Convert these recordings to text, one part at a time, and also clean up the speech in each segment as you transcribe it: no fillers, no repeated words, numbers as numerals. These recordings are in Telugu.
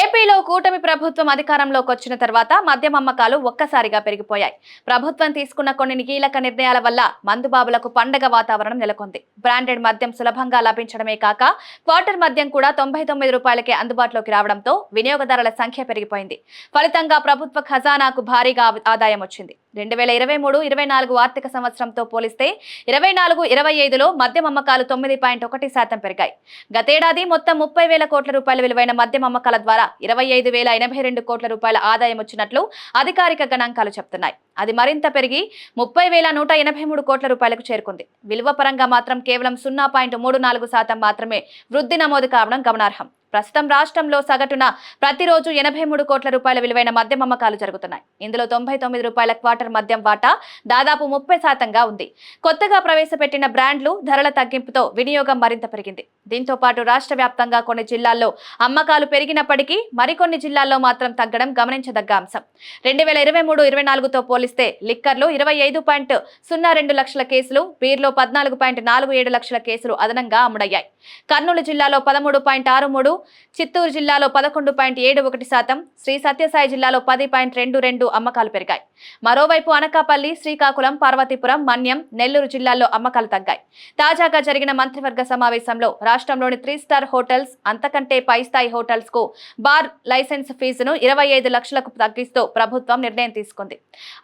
ఏపీలో కూటమి ప్రభుత్వం అధికారంలోకి వచ్చిన తర్వాత మద్యం అమ్మకాలు ఒక్కసారిగా పెరిగిపోయాయి. ప్రభుత్వం తీసుకున్న కొన్ని కీలక నిర్ణయాల వల్ల మందుబాబులకు పండగ వాతావరణం నెలకొంది. బ్రాండెడ్ మద్యం సులభంగా లభించడమే కాక క్వార్టర్ మద్యం కూడా 99 రూపాయలకే అందుబాటులోకి రావడంతో వినియోగదారుల సంఖ్య పెరిగిపోయింది. ఫలితంగా ప్రభుత్వ ఖజానాకు భారీగా ఆదాయం వచ్చింది. 2023-24 ఆర్థిక సంవత్సరంతో పోలిస్తే 24-25లో మద్యం అమ్మకాలు 9.1% పెరిగాయి. గతేడాది మొత్తం 30,000 కోట్ల రూపాయల విలువైన మద్యం అమ్మకాల ద్వారా 25,082 కోట్ల రూపాయల ఆదాయం వచ్చినట్లు అధికారిక గణాంకాలు చెప్తున్నాయి. అది మరింత పెరిగి 30,183 కోట్ల రూపాయలకు చేరుకుంది. విలువ పరంగా మాత్రం కేవలం 0.34% మాత్రమే వృద్ధి నమోదు కావడం గమనార్హం. ప్రస్తుతం రాష్ట్రంలో సగటున ప్రతిరోజు 83 కోట్ల రూపాయల విలువైన మద్యం అమ్మకాలు జరుగుతున్నాయి. ఇందులో 99 రూపాయల క్వార్టర్ మద్యం వాటా దాదాపు 30%గా ఉంది. కొత్తగా ప్రవేశపెట్టిన బ్రాండ్లు ధరల తగ్గింపుతో వినియోగం మరింత పెరిగింది. దీంతో పాటు రాష్ట్ర వ్యాప్తంగా కొన్ని జిల్లాల్లో అమ్మకాలు పెరిగినప్పటికీ మరికొన్ని జిల్లాల్లో మాత్రం తగ్గడం గమనించదగ్గ అంశం. 2023-24తో పోలిస్తే లిక్కర్లో 25.02 లక్షల కేసులు, బీర్లో 14.47 లక్షల కేసులు అదనంగా అమ్ముడయ్యాయి. కర్నూలు జిల్లాలో 13.63, చిత్తూరు జిల్లాలో 11.71%, శ్రీ సత్యసాయి జిల్లాలో 10.22 అమ్మకాలు పెరిగాయి. మరోవైపు అనకాపల్లి, శ్రీకాకుళం, పార్వతీపురం, మన్యం, నెల్లూరు జిల్లాల్లో అమ్మకాలు తగ్గాయి. తాజాగా జరిగిన మంత్రివర్గ సమావేశంలో రాష్ట్రంలోని 3 స్టార్ హోటల్స్, అంతకంటే పై స్థాయి హోటల్స్ కు బార్ లైసెన్స్ ఫీజును 25 లక్షలకు తగ్గిస్తూ ప్రభుత్వం నిర్ణయం తీసుకుంది.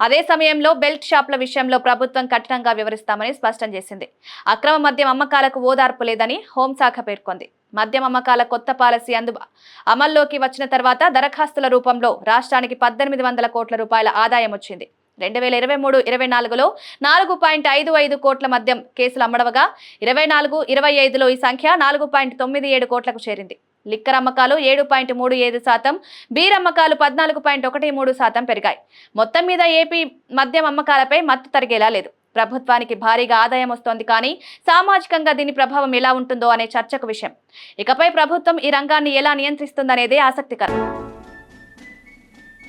అదే సమయంలో బెల్ట్ షాపుల విషయంలో ప్రభుత్వం కఠినంగా వివరిస్తామని స్పష్టం చేసింది. అక్రమ మద్యం అమ్మకాలకు ఓదార్పు లేదని హోంశాఖ పేర్కొంది. మద్యం అమ్మకాల కొత్త పాలసీ అమల్లోకి వచ్చిన తర్వాత దరఖాస్తుల రూపంలో రాష్ట్రానికి 1,800 కోట్ల రూపాయల ఆదాయం వచ్చింది. 2023-24లో 4.55 కోట్ల మద్యం కేసులు అమ్మడవగా 24-25లో ఈ సంఖ్య 4.97 కోట్లకు చేరింది. లిక్కర్ అమ్మకాలు 7.37%, బీర్ అమ్మకాలు 14.13% పెరిగాయి. మొత్తం మీద ఏపీ మద్యం అమ్మకాలపై మత్తు తరిగేలా లేదు. ప్రభుత్వానికి భారీగా ఆదాయం వస్తోంది, కానీ సామాజికంగా దీని ప్రభావం ఎలా ఉంటుందో అనే చర్చకు విషయం. ఇకపై ప్రభుత్వం ఈ రంగాన్ని ఎలా నియంత్రిస్తుందనేదే ఆసక్తికరం.